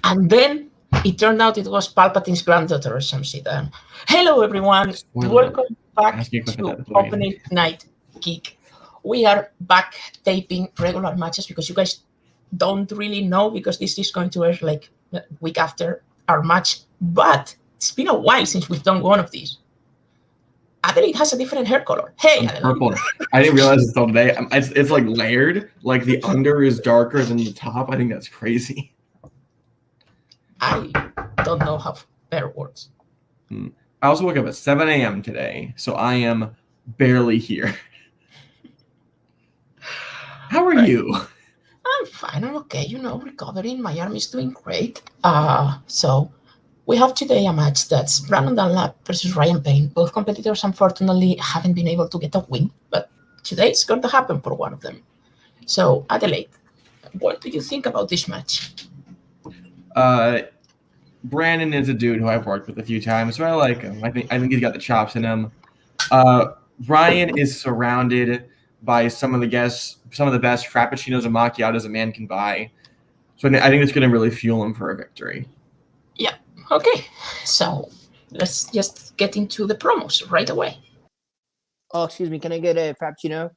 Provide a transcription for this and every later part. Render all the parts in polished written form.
And then it turned out it was Palpatine's granddaughter or some shit. Hello, everyone. Welcome back to Opening Night Geek. We are back taping regular matches because you guys don't really know, because this is going to air like a week after our match. But it's been a while since we've done one of these. Adelaide has a different hair color. Hey, Adelaide. Purple. I didn't realize it's until today. It's like layered. Like the under is darker than the top. I think that's crazy. I don't know how hair works. I also woke up at 7 a.m. today, so I am barely here. How are you? I'm fine. I'm okay. Recovering. My arm is doing great. So we have today a match that's Brannon Dunlap versus Ryan Payne. Both competitors, unfortunately, haven't been able to get a win, but today it's going to happen for one of them. So, Adelaide, what do you think about this match? Brannon is a dude who I've worked with a few times, so I like him. I think he's got the chops in him. Ryan is surrounded by some of the best frappuccinos and macchiatos a man can buy. So I think it's going to really fuel him for a victory. Yeah. Okay. So let's just get into the promos right away. Oh, excuse me. Can I get a frappuccino?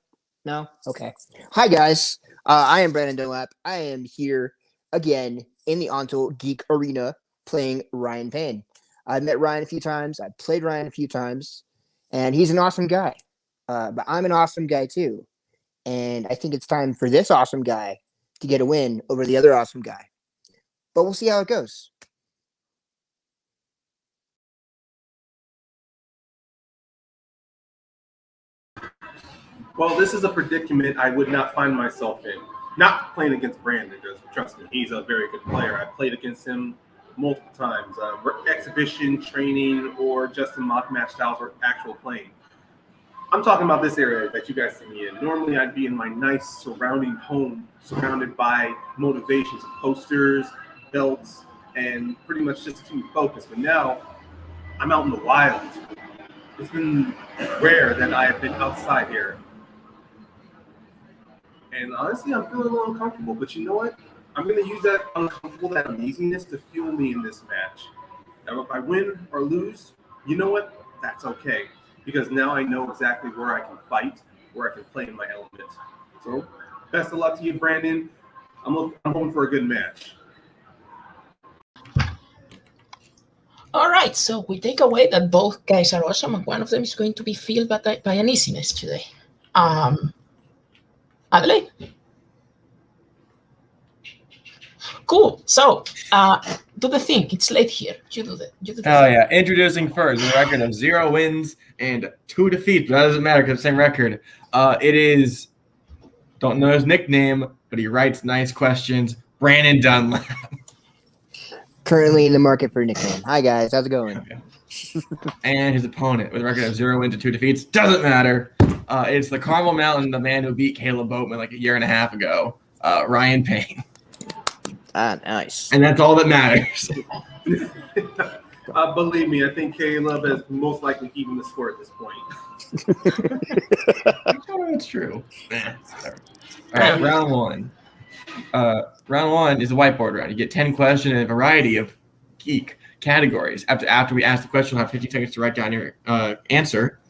No? Okay. Hi, guys. I am Brannon Dunlap. I am here again in the Untitled Geek Arena playing Ryan Payne. I've met Ryan a few times. I've played Ryan a few times. And he's an awesome guy. But I'm an awesome guy too. And I think it's time for this awesome guy to get a win over the other awesome guy. But we'll see how it goes. Well, this is a predicament I would not find myself in. Not playing against Brandon, because trust me, he's a very good player. I've played against him multiple times. Exhibition, training, or just in mock match styles or actual playing. I'm talking about this area that you guys see me in. Normally, I'd be in my nice surrounding home, surrounded by motivations, posters, belts, and pretty much just team focus. But now, I'm out in the wild. It's been rare that I have been outside here. And honestly, I'm feeling a little uncomfortable. But you know what? I'm going to use that uncomfortable, that uneasiness to fuel me in this match. Now, if I win or lose, you know what? That's okay. Because now I know exactly where I can fight, where I can play in my element. So, best of luck to you, Brandon. I'm hoping for a good match. All right, so we take away that both guys are awesome, and one of them is going to be filled by uneasiness today. Adelaide? Cool. So, do the thing. It's late here. You do the thing. Yeah. Introducing first, with a record of 0 wins and 2 defeats, but that doesn't matter because it's the same record. It is, don't know his nickname, but he writes nice questions, Brannon Dunlap. Currently in the market for a nickname. Hi, guys. How's it going? Okay. And his opponent, with a record of 0 wins and 2 defeats, doesn't matter. It's the Carmel Mountain, the man who beat Caleb Boatman like a year and a half ago, Ryan Payne. Ah, nice. And that's all that matters. Believe me, I think Caleb is most likely even the score at this point. Oh, that's true. All right, round one. Round one is a whiteboard round. You get 10 questions in a variety of geek categories. After we ask the question, you'll have 50 seconds to write down your answer.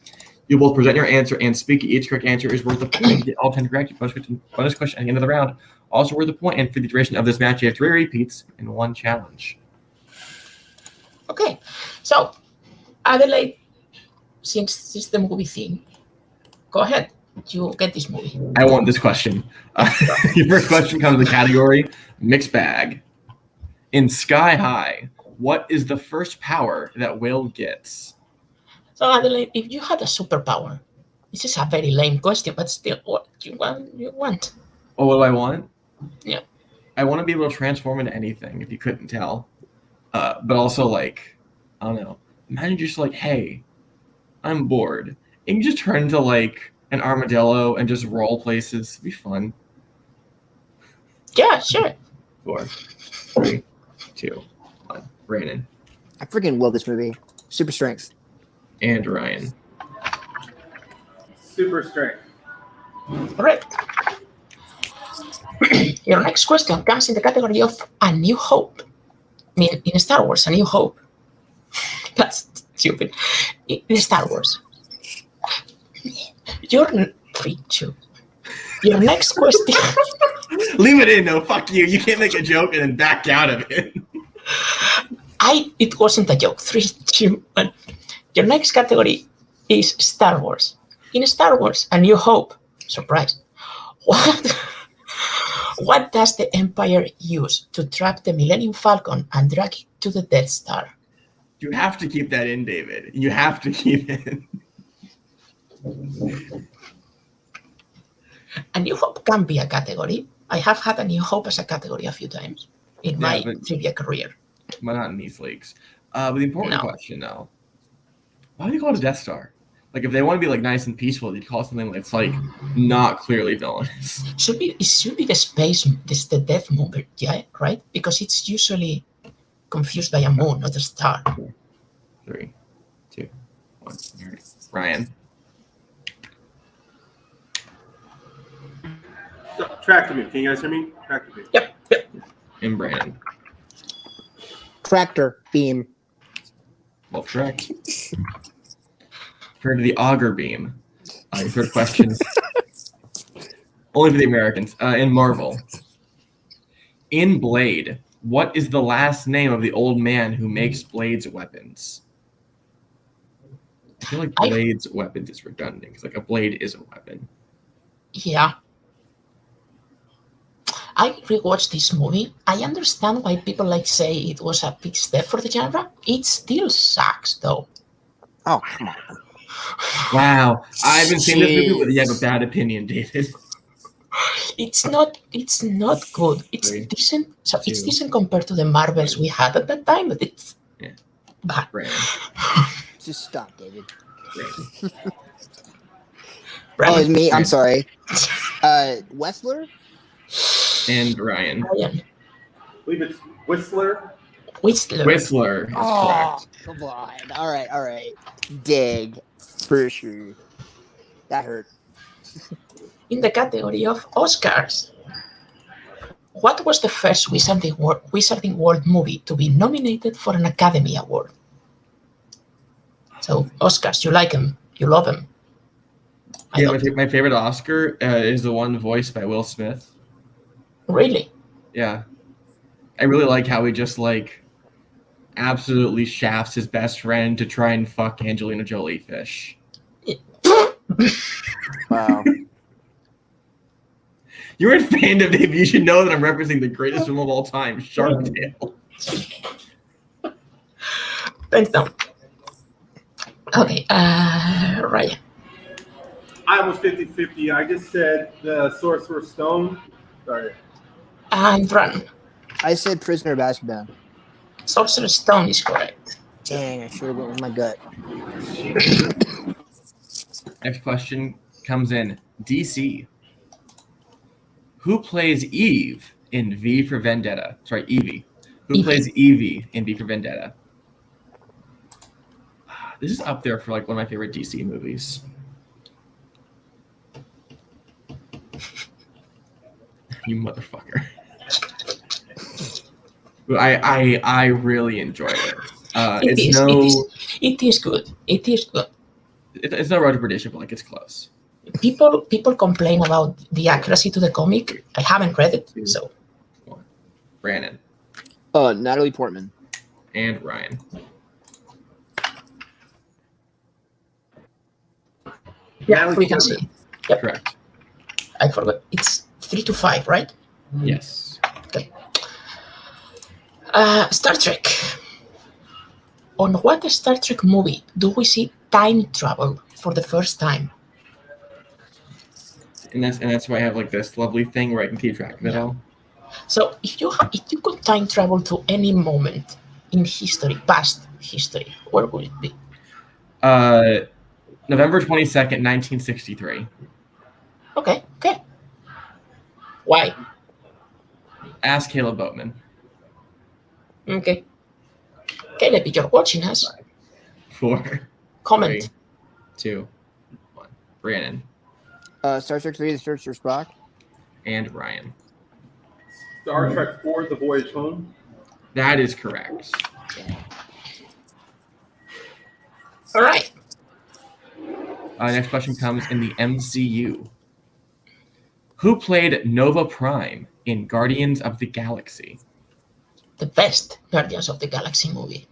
You'll both present your answer and speak. Each correct answer is worth a point. Get all 10 correct. Bonus question at the end of the round. Also worth a point. And for the duration of this match, you have 3 repeats and 1 challenge. Okay. So, Adelaide, since this is the movie theme, go ahead. You get this movie. I want this question. Your first question comes in the category mixed bag. In Sky High, what is the first power that Will gets? So, Adelaide, if you had a superpower, this is a very lame question, but still, what do you want? Oh, what do I want? Yeah. I want to be able to transform into anything, if you couldn't tell. But also, like, I don't know. Imagine just like, hey, I'm bored. And you just turn into, like, an armadillo and just roll places. It'd be fun. Yeah, sure. 4, 3, 2, 1. Brannon. I freaking love this movie. Super strength. And Ryan. Super strength. Correct. Your next question comes in the category of A New Hope. I mean, in Star Wars, A New Hope. That's stupid. In Star Wars. Your 3, 2. Your next question. Leave it in, though. Fuck you. You can't make a joke and then back out of it. It wasn't a joke. 3, 2, 1. Your next category is Star Wars. In Star Wars, A New Hope. Surprise. What does the Empire use to trap the Millennium Falcon and drag it to the Death Star? You have to keep that in, David. You have to keep it. A New Hope can be a category. I have had A New Hope as a category a few times in my trivia career. But not in these leagues. But the important question, though, why do you call it a Death Star? Like, if they want to be like nice and peaceful, they'd call it something that's like not clearly villainous. It should be the death moon, yeah, right? Because it's usually confused by a moon, not a star. 3, 2, 1. All right. Ryan. Tractor beam. Can you guys hear me? Tractor beam. Yep. And Brannon. Tractor beam. Well, correct. Heard of the auger beam. Your third question. Only for the Americans. In Marvel. In Blade, what is the last name of the old man who makes Blade's weapons? I feel like Blade's weapons is redundant because like a blade is a weapon. Yeah. I rewatched this movie. I understand why people like say it was a big step for the genre. It still sucks, though. Oh, come on. Wow. I haven't seen this movie, but you have a bad opinion, David. It's not good. It's decent. So it's decent compared to the Marvels we had at that time, but it's bad. Just stop, David. Oh, it's me. I'm sorry. Wessler? And Ryan. I believe it's Whistler. Whistler is correct. Come on. All right. Dig. For sure. That hurt. In the category of Oscars, what was the first Wizarding World movie to be nominated for an Academy Award? So, Oscars, you like them, you love them. Yeah, my favorite Oscar is the one voiced by Will Smith. Really? Yeah. I really like how he just, like, absolutely shafts his best friend to try and fuck Angelina Jolie fish. Wow. You're in fandom, Dave. You should know that I'm representing the greatest film of all time, Shark Tale. Thanks, Tom. Okay, Ryan. I was 50-50. I just said the Sorcerer's Stone. Sorry. And Brannon. I said Prisoner of Azkaban. Sorcerer's Stone is correct. Dang, I should have went with my gut. Next question comes in. DC. Who plays Eve in V for Vendetta? Sorry, Evie. Who plays Evie in V for Vendetta? This is up there for like one of my favorite DC movies. You motherfucker. I really enjoyed it. It is good. It is good. It's no Road to Perdition, but like it's close. People complain about the accuracy to the comic. I haven't read it, so. Brannon. Natalie Portman. And Ryan. Yeah, we can see. Yep. Correct. I forgot. It's 3-5, right? Yes. Okay. Star Trek. On what Star Trek movie do we see time travel for the first time? And that's why I have like this lovely thing where I can keep track of it all. So if you could time travel to any moment in history, past history, where would it be? November 22nd, 1963. Okay. Why? Ask Caleb Boatman. Okay. Caleb, if you're watching us, 4, comment. 3, 2, 1. Brannon. Star Trek 3: The Search for Spock. And Ryan. Star Trek 4: The Voyage Home. That is correct. All right. Next question comes in the MCU. Who played Nova Prime in Guardians of the Galaxy? The best Guardians of the Galaxy movie.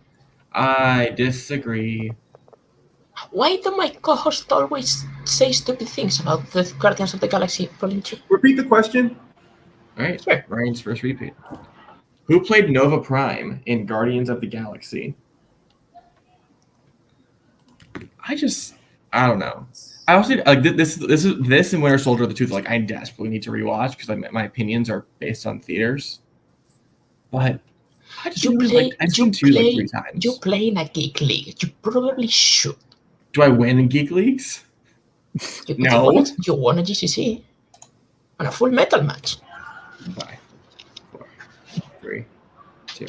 I disagree. Why do my co-host always say stupid things about the Guardians of the Galaxy Volume 2? Repeat the question. All right, Sure. Ryan's first repeat. Who played Nova Prime in Guardians of the Galaxy? I don't know. I also like this and Winter Soldier are the two that I desperately need to rewatch because my opinions are based on theaters. But I just I've seen two 3 times. You play in a Geek League. You probably should. Do I win in Geek Leagues? No. You won a GCC on a Full Metal match. 5, 4, 3, 2,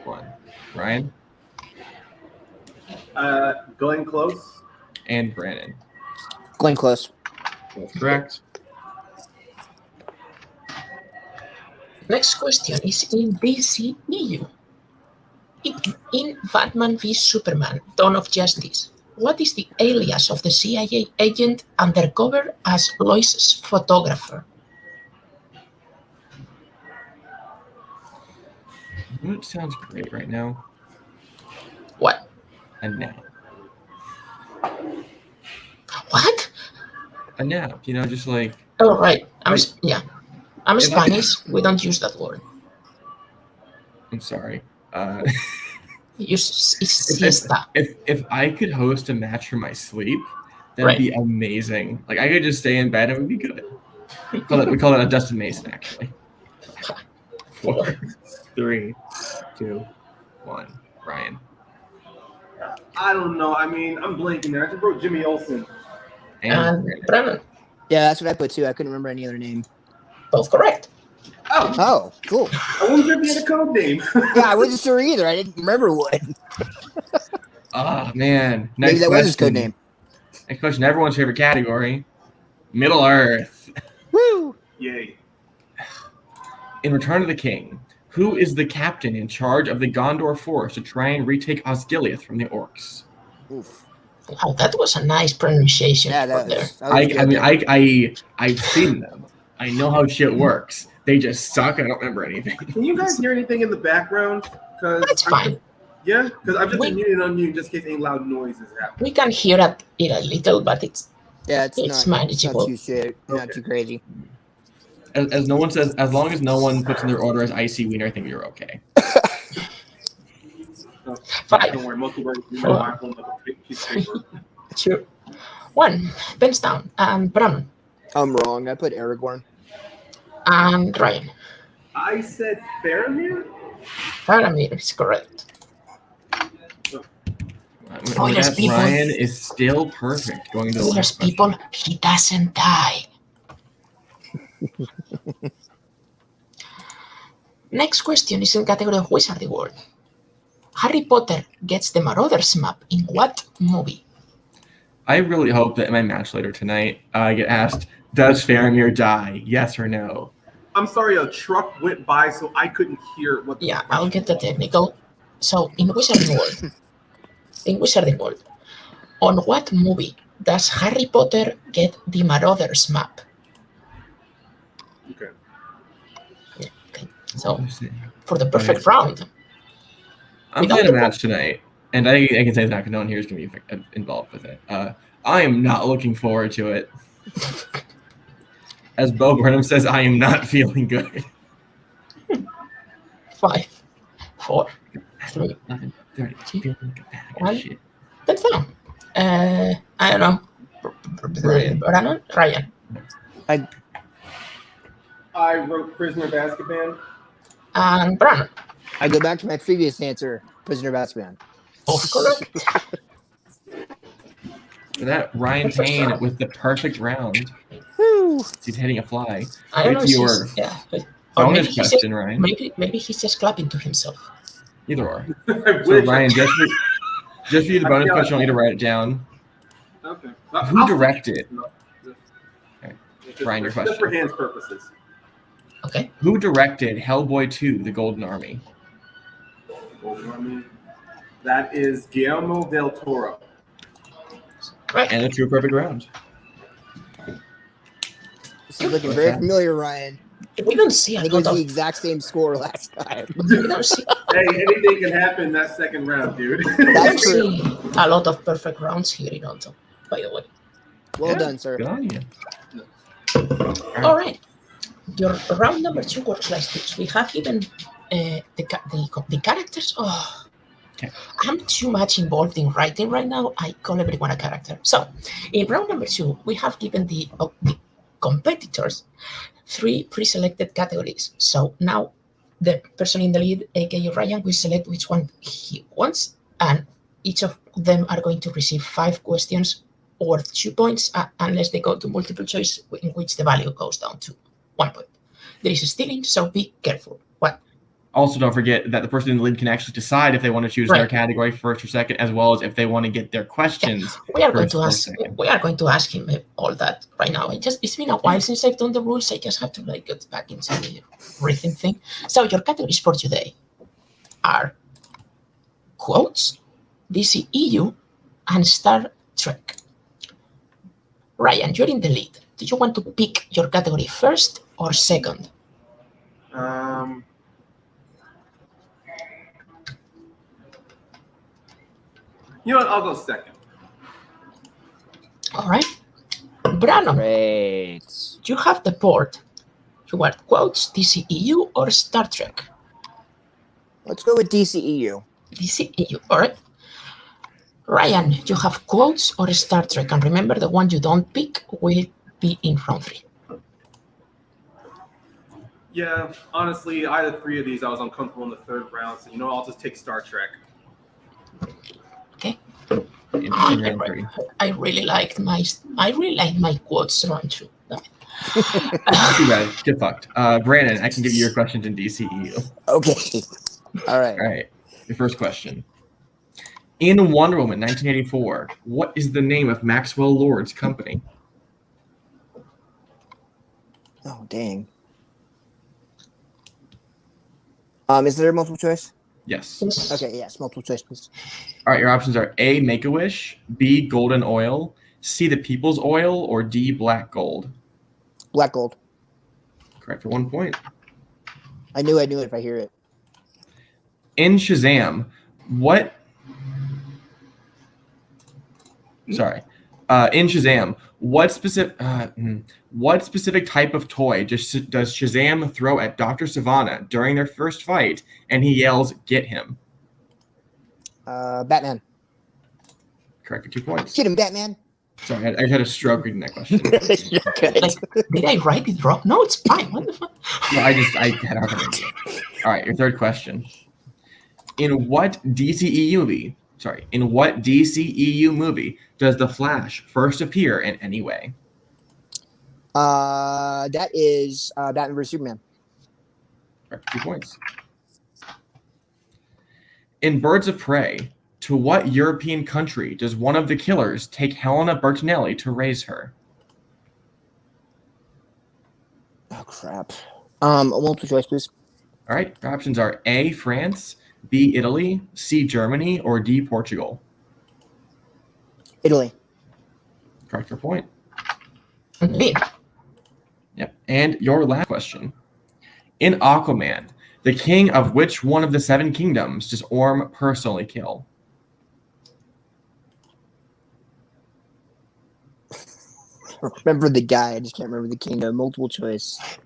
1. Ryan? Glenn Close. And Brannon. Glenn Close. That's correct. Next question is in DCEU. In Batman v Superman: Dawn of Justice, what is the alias of the CIA agent undercover as Lois's photographer? What sounds great right now? What? A nap. What? A nap, just like... Oh, right. I'm Spanish. We don't use that word. I'm sorry. It's siesta. If I could host a match for my sleep, that'd be amazing. Like, I could just stay in bed and it would be good. We call that a Dustin Mason, actually. 4, 3, 2, 1. Ryan. I don't know. I mean, I'm blanking. I just wrote Jimmy Olsen. And Brannon. Yeah, that's what I put too. I couldn't remember any other name. Both correct. Oh, cool. I wonder if he had a code name. Yeah, I wasn't sure either. I didn't remember one. Oh, man. Maybe that was his code name. Next question, everyone's favorite category. Middle Earth. Woo! Yay. In Return of the King, who is the captain in charge of the Gondor force to try and retake Osgiliath from the orcs? Oof. Wow, that was a nice pronunciation. Yeah, that was I've seen them. I know how shit works. They just suck. I don't remember anything. Can you guys hear anything in the background? That's fine. Yeah, because I've just been muting and unmuting just in case any loud noises happen. We can hear it a little, but it's manageable. Not too crazy. As no one says, as long as no one puts in their order as icy wiener, I think you're okay. 5. Don't worry, most of the words are my phone like a big piece of paper. 2, 1. Pens down. And Brannon. I'm wrong. I put Aragorn. And Ryan. I said Faramir? Faramir is correct. Ryan is still perfect going to the last people, he doesn't die. Next question is in category of Wizarding World. Harry Potter gets the Marauders map in what movie? I really hope that in my match later tonight, I get asked, does Faramir die? Yes or no? I'm sorry, a truck went by, so I couldn't hear what the question I'll get the technical. So, in Wizarding World, on what movie does Harry Potter get the Marauders map? Okay. Okay. So, for the perfect round. I'm playing a match tonight, and I can say that no one here is going to be involved with it. I am not looking forward to it. As Bo Burnham says, I am not feeling good. 5, 4, 3, 2, 1. That's down. I don't know. Ryan. I wrote Prisoner of Azkaban. And Brannon. I go back to my previous answer, Prisoner of Azkaban. Of course. For that, Ryan Payne with the perfect round. Woo! He's hitting a fly. I don't know. Your bonus question, Ryan. Maybe he's just clapping to himself. Either or. So Ryan, just for you, the bonus question, I want you to write it down. Okay. Who directed Ryan, your question. Just for hands purposes. Okay. Who directed Hellboy 2, The Golden Army? Golden Army. That is Guillermo del Toro. Right. And a true perfect round. This is looking very familiar, Ryan. We don't see I a think it was lot the of. exact same score last time. We don't see. Hey, anything can happen that second round, dude. We don't That's true. see a lot of perfect rounds here in Auto. By the way. Well done, sir. Good on you. All right. Your round number 2 works like this. We have given the characters. Oh, okay. I'm too much involved in writing right now. I call everyone a character. So, in round number 2, we have given the competitors 3 pre-selected categories. So now the person in the lead, aka Ryan, will select which one he wants, and each of them are going to receive 5 questions worth 2 points, unless they go to multiple choice, in which the value goes down to 1 point. There is a stealing, so be careful. What? Also, don't forget that the person in the lead can actually decide if they want to choose their category first or second, as well as if they want to get their questions. We are going to ask him all that right now. It's been a while since I've done the rules. I just have to get back into the rhythm thing. So your categories for today are quotes, DCEU, and Star Trek. Ryan, you're in the lead. Do you want to pick your category first or second? You know what? I'll go second. All right. Brannon, Great. you have the board. You want quotes, DCEU, or Star Trek? Let's go with DCEU. DCEU, all right. Ryan, you have quotes or Star Trek, and remember, the one you don't pick will be in round 3. Yeah, honestly, out of 3 of these, I was uncomfortable in the 3rd round, so I'll just take Star Trek. Okay. Interesting. I really liked my quotes round 2. Too bad. Get fucked. Brannon, I can give you your questions in DCEU. Okay. All right. All right. Your first question. In Wonder Woman 1984, what is the name of Maxwell Lord's company? Oh, dang. Is there multiple choice? Yes. Okay, yes, multiple choice, please. All right, your options are A, Make-A-Wish, B, Golden Oil, C, the People's Oil, or D, Black Gold. Black Gold. Correct for 1 point. I knew it if I hear it. In Shazam, what... Sorry. In Shazam, what specific type of toy does Shazam throw at Dr. Sivana during their first fight, and he yells, "Get him"? Batman. Correct for 2 points. Get him, Batman. Sorry, I had a stroke reading that question. Did I write it wrong? No, it's fine. What the fuck? No, I had a hard time. All right, your third question. In what DCEU movie does the Flash first appear in any way? That is Batman vs Superman. Correct, 2 points. In Birds of Prey, to what European country does one of the killers take Helena Bertinelli to raise her? Oh crap. Multiple choice, please. All right, your options are A, France, B, Italy, C, Germany, or D, Portugal. Italy. Correct for point. B. Yep. And your last question. In Aquaman, the king of which one of the 7 kingdoms does Orm personally kill? Remember the guy. I just can't remember the kingdom. Multiple choice. All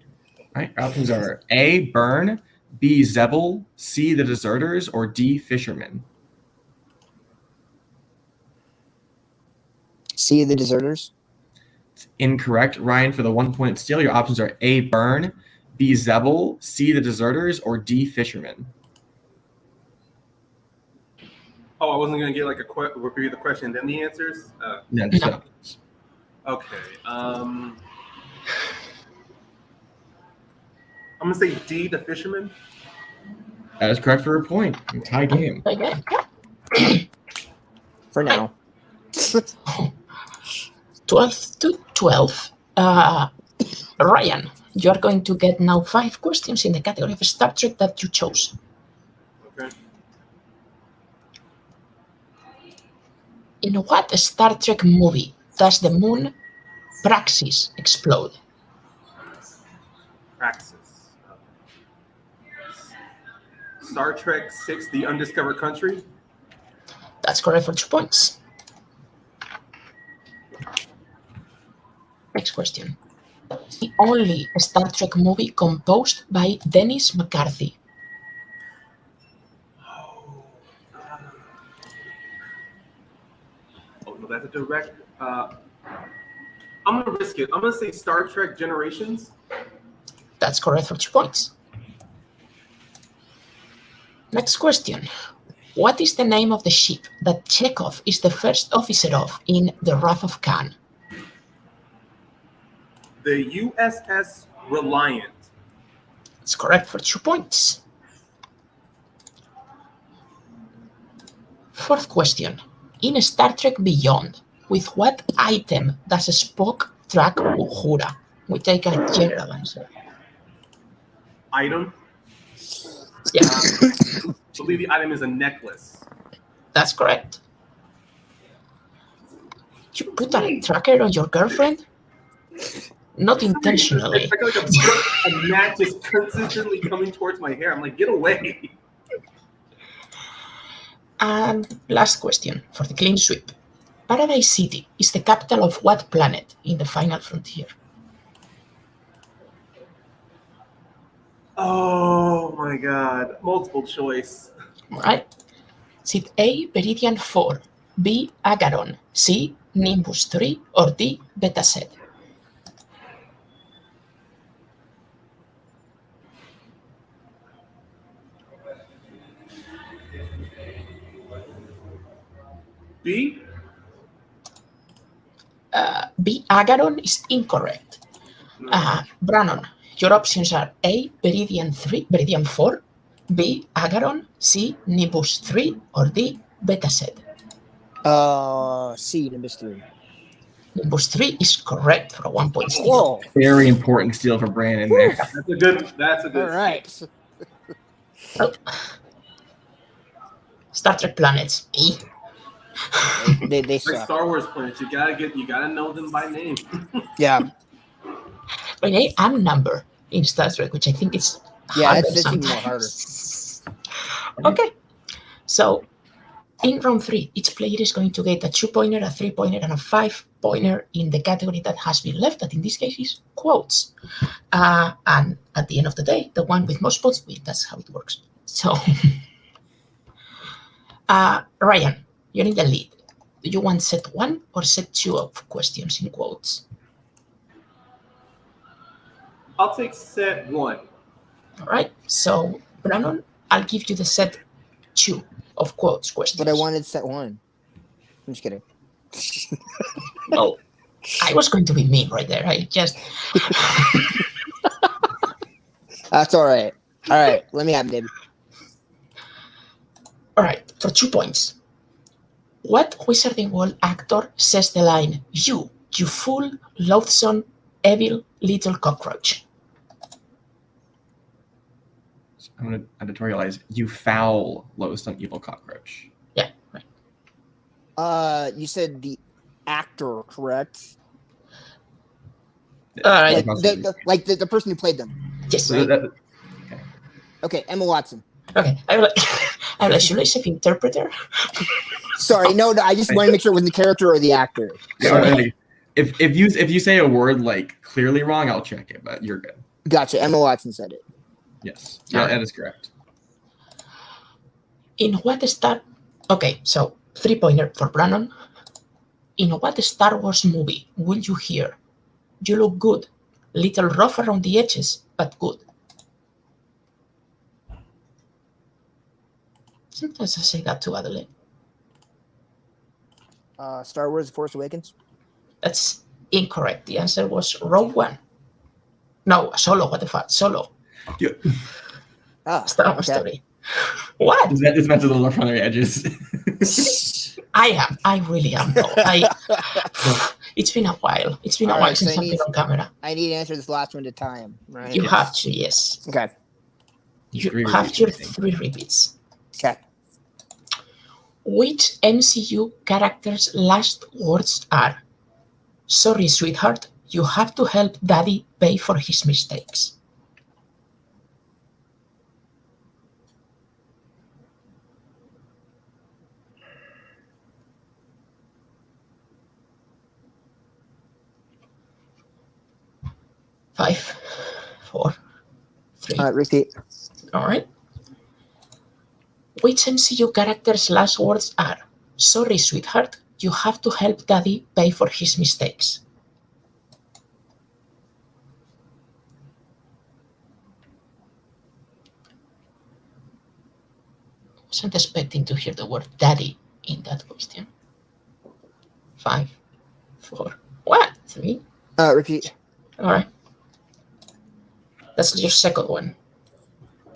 right, your options are A, Byrne, B, Zebul, C, the Deserters, or D, Fishermen. C, the Deserters. It's incorrect. Ryan, for the 1 point steal, your options are A, Byrne, B, Zebul, C, the Deserters, or D, Fishermen. Oh, I wasn't going to get repeat the question and then the answers? No, just No. Okay. I'm going to say D, the Fisherman. That is correct for a point. Tie game. For now. 12 to 12. Ryan, you are going to get now 5 questions in the category of Star Trek that you chose. Okay. In what Star Trek movie does the moon Praxis explode? Praxis. Star Trek 6, The Undiscovered Country. That's correct for 2 points. Next question. The only Star Trek movie composed by Dennis McCarthy. Oh no, that's a direct. I'm gonna risk it. I'm gonna say Star Trek Generations. That's correct for 2 points. Next question. What is the name of the ship that Chekhov is the first officer of in The Wrath of Khan? The USS Reliant. It's correct for 2 points. 4th question. In Star Trek Beyond, with what item does Spock track Uhura? We take a general answer. Item. Yeah, I believe the item is a necklace. that's correct. You put a tracker on your girlfriend? Not intentionally. It's like a gnat just consistently coming towards my hair. I'm like, get away. And last question for the clean sweep. Paradise City is the capital of what planet in the Final Frontier? Oh my god. Multiple choice. All right. Is it A, Meridian 4, B, Agaron, C, Nimbus 3, or D, Beta Set? B? B, Agaron is incorrect. Brannon, your options are A, Meridian 4, B, Agaron, C, Nimbus 3, or D, Beta Set. C, Nimbus 3. Nimbus 3 is correct for a 1 point steal. Whoa. Very important steal for Brannon there. That's a good. All right. Oh. Star Trek planets. E. They Like suck. Star Wars planets, you gotta know them by name. Yeah. By name and number in Star Trek, which I think is harder that's even more harder. sometimes. Okay, so in round 3, each player is going to get a 2-pointer, a 3-pointer, and a 5-pointer in the category that has been left, that in this case is quotes. And at the end of the day, the one with most points wins. That's how it works. So, Ryan, you're in the lead. Do you want set 1 or set 2 of questions in quotes? I'll take set 1. All right. So, Brannon, I'll give you the set 2 of quotes questions. But I wanted set 1. I'm just kidding. Well, I was going to be mean right there. I just. That's all right. All right. Let me have it, David. All right. For 2 points. What Wizarding World actor says the line, you fool, loathsome, evil, little cockroach? I'm going to editorialize, you foul, loathsome, evil cockroach. Yeah, right. You said the actor, correct? All right. Like the person who played them. Yes. Right? Okay. Okay, Emma Watson. Okay. I'm like, should I say interpreter? Sorry, no, I just want to make sure it was the character or the actor. If you say a word like clearly wrong, I'll check it, but you're good. Gotcha. Emma Watson said it. Yes. Yeah, that is correct. In what Star... Okay, so 3-pointer for Brannon. In what Star Wars movie will you hear, you look good, little rough around the edges, but good? Sometimes I say that to Adelaide. Star Wars: The Force Awakens. That's incorrect. The answer was Rogue One. No, Solo. What the fuck? Solo. Yeah. Star Wars story. What? It's meant to the rough around the edges. I am. I really am. No, It's been a while. It's been a while since I've been on camera. I need to answer this last one to time, right? You have to, yes. Okay. You have your 3 repeats. Okay. Which MCU character's last words are, "Sorry, sweetheart, you have to help Daddy pay for his mistakes"? Five, 4, 3. Repeat. All right. Which MCU character's last words are, "Sorry, sweetheart, you have to help Daddy pay for his mistakes"? Wasn't expecting to hear the word daddy in that question. 5, 4, 3. Repeat. All right. That's your second one.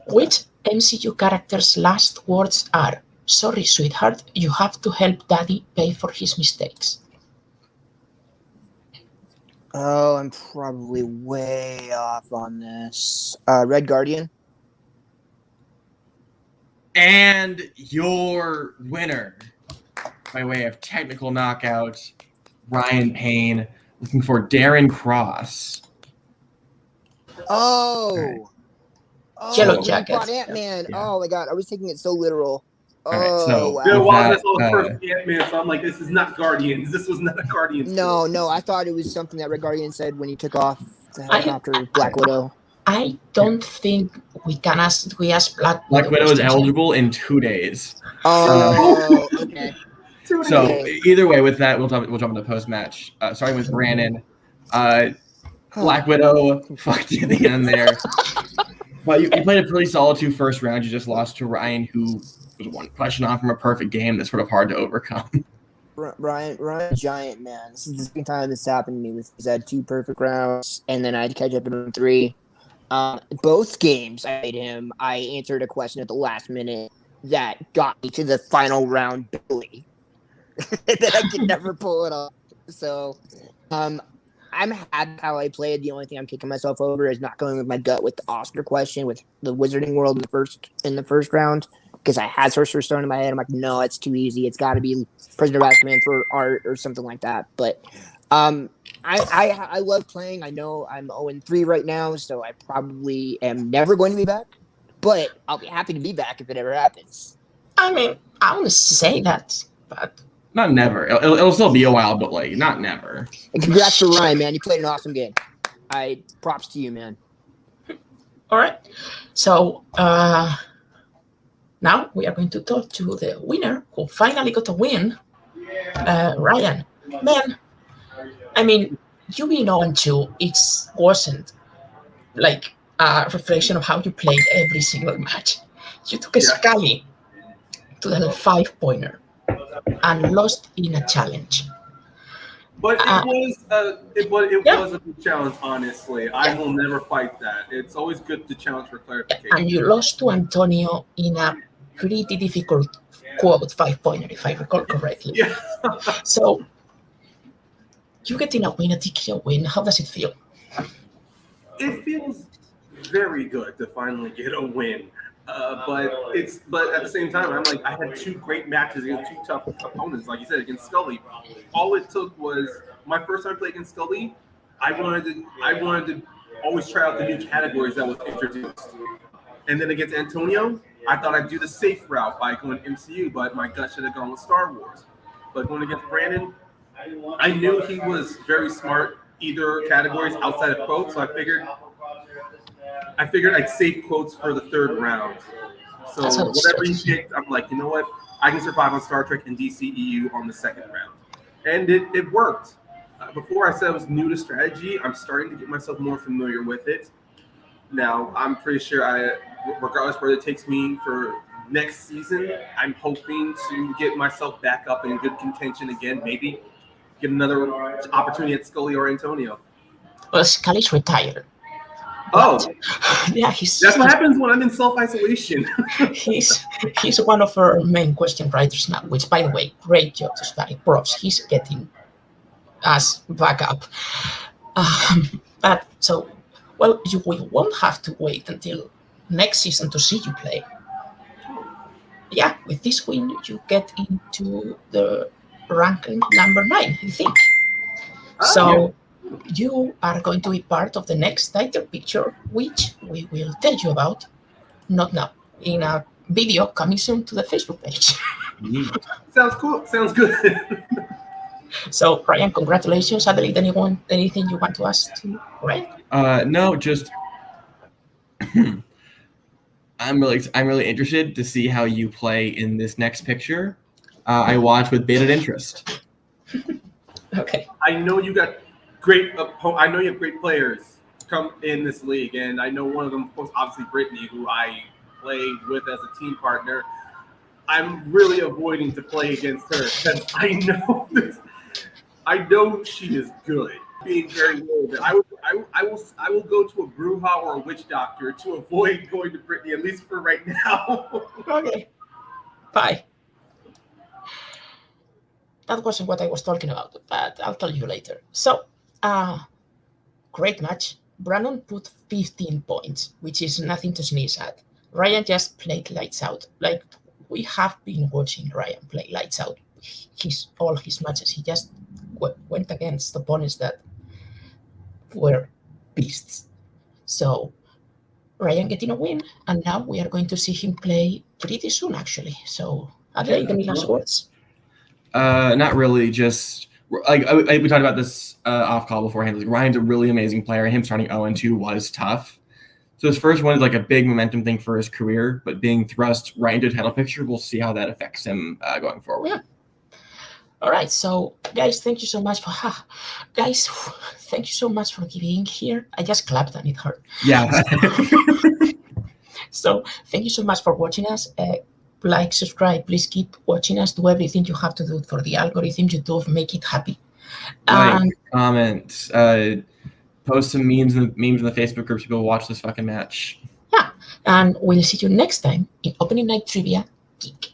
Which MCU character's last words are, "Sorry, sweetheart, you have to help Daddy pay for his mistakes"? Oh, I'm probably way off on this. Red Guardian. And your winner, by way of technical knockout, Ryan Payne, looking for Darren Cross. Oh. Right. Oh, Yellow Jacket. Ant-Man. Yeah. Oh my god, I was taking it so literal. Right, Oh, so- wow. Yeah, With well, that, this was first Ant-Man, so I'm like, this is not Guardians. This was not a Guardians. No, I thought it was something that Red Guardian said when he took off the I- helicopter with Black Widow. I don't think we ask Black Black Widow is questions. eligible in 2 days. Oh, okay. So either way, with that, we'll jump into post-match. Starting with Brannon. Black Widow fucked you at the end there. But you played a pretty solid 2 first rounds. You just lost to Ryan, who was 1 question off from a perfect game. That's sort of hard to overcome. Ryan, giant man. This is the second time this happened to me. He's had 2 perfect rounds, and then I had to catch up in 3. Both games I played him, I answered a question at the last minute that got me to the final round barely. that I could never pull it off. So, I'm happy how I played. The only thing I'm kicking myself over is not going with my gut with the Oscar question with the Wizarding World in the first round, because I had Sorcerer's Stone in my head. I'm like, no, it's too easy. It's got to be Prisoner of Azkaban for art or something like that. But I love playing. I know I'm 0-3 right now, so I probably am never going to be back. But I'll be happy to be back if it ever happens. I mean, I want to say that, but Not never. It'll still be a while, but like not never. And congrats to Ryan, man. You played an awesome game. Props to you, man. all right. So now we are going to talk to the winner who finally got a win, Ryan. Man, I mean, you being 0-2, it wasn't like a reflection of how you played every single match. You took a Scully to the 5-pointer and lost in a challenge. But it was a good challenge, honestly. I will never fight that. It's always good to challenge for clarification. And you lost to Antonio in a pretty difficult quote 5-pointer, if I recall correctly. Yeah. So you getting a win, a TKO win, how does it feel? It feels very good to finally get a win. But at the same time, I'm like, I had 2 great matches against 2 tough opponents, like you said, against Scully. All it took was my first time playing against Scully. I wanted to always try out the new categories that was introduced. And then against Antonio, I thought I'd do the safe route by going MCU, but my gut should have gone with Star Wars. But going against Brannon, I knew he was very smart either categories outside of quotes, so I figured I'd save quotes for the 3rd round. So whatever he picked, I'm like, you know what? I can survive on Star Trek and DCEU on the 2nd round. And it worked. Before I said I was new to strategy, I'm starting to get myself more familiar with it. Now, I'm pretty sure regardless where it takes me for next season, I'm hoping to get myself back up in good contention again, maybe get another opportunity at Scully or Antonio. Well, Scully's retired. Oh, yeah, that's what happens when I'm in self-isolation. he's one of our main question writers now, which, by the way, great job to Scully. Props. He's getting as backup. But so, well, you won't have to wait until next season to see you play. Yeah, with this win, you get into the ranking number 9, I think. So you are going to be part of the next title picture, which we will tell you about, not now, in a video coming soon to the Facebook page. Sounds cool. Sounds good. So, Ryan, congratulations. Adelaide, anything you want to ask to Ryan? No, just I'm really interested to see how you play in this next picture. I watch with bated interest. Okay. I know you got I know you have great players come in this league, and I know one of them, of course, obviously Brittany, who I played with as a team partner. I'm really avoiding to play against her because I know she is good. Being very low, but I will go to a Bruja or a witch doctor to avoid going to Brittany, at least for right now. Okay. Bye. That wasn't what I was talking about, but I'll tell you later. So, great match. Brannon put 15 points, which is nothing to sneeze at. Ryan just played lights out. Like, we have been watching Ryan play lights out. All his matches, he just went against opponents that were beasts. So, Ryan getting a win, and now we are going to see him play pretty soon, actually. So, Adelaide, any last words? Not really. Just like we talked about this off call beforehand. Like, Ryan's a really amazing player. Him starting 0-2 was tough. So his first one is like a big momentum thing for his career, but being thrust right into a title picture, we'll see how that affects him going forward. Yeah. All right. So, guys, thank you so much for thank you so much for being here. I just clapped and it hurt. Yeah. So thank you so much for watching us. Like, subscribe, please keep watching us. Do everything you have to do for the algorithm, YouTube, make it happy. Like, comment, post some memes in the Facebook groups. People watch this fucking match. Yeah, and we'll see you next time in Opening Night Trivia Geek.